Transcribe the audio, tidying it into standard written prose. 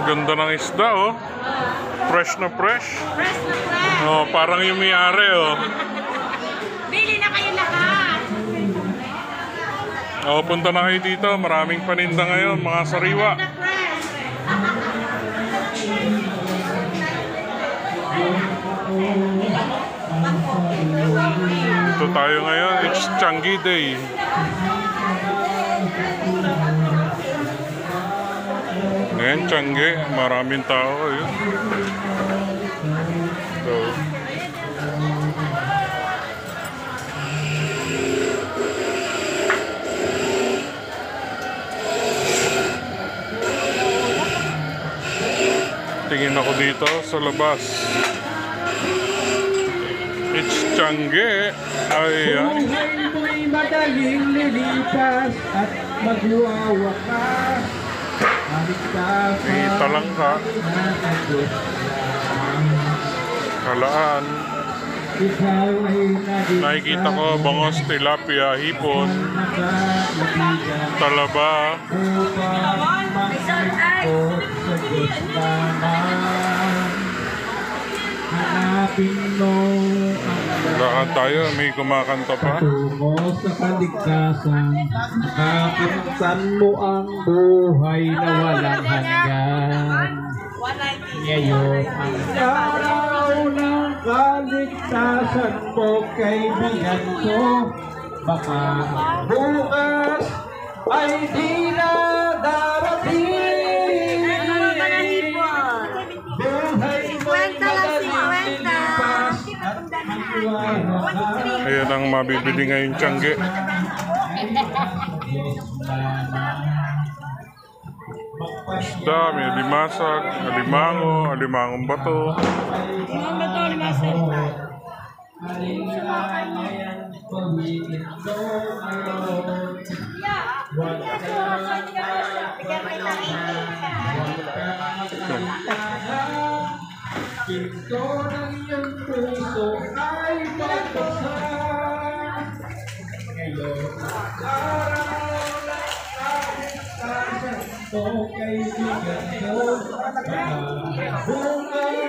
Ganda ng isda, oh. Fresh na fresh. Fresh na fresh. Oh, parang yung may-ari, oh. Bili na kayo lahat. Oh, punta na kayo dito. Maraming paninda ngayon, mga sariwa. Na fresh. Ito tayo ngayon. It's Changi Day. Ngayon, Changi. Maraming tao. Yun. So, tingin ako dito sa labas. It's Changi. Ayan. Buhay mo'y madaling lilipas at magwawakas. Kita lang ka. Kalaan. Ikaw ay Nakikita ko bangos, tilapia, hipon, talaba. Hanapin mo Lahat tayo, may kumakanta pa. tungo sa kaligtasan. Nakakamtan mo ang buhay na walang hanggan. Ngayon ang araw ng kaligtasan mo, kaibigan ko. Baka bukas ay di na darating. Buhay mo'y madaling lilipas at magwawakas. Ayan ang mabibili ngayon Changi. Isda, may alimasag, alimangong bato. Pinto ng iyong puso ay pagpasan. Ngayon ang araw ng kaligtasan mo, kaibigan ko. Baka bukas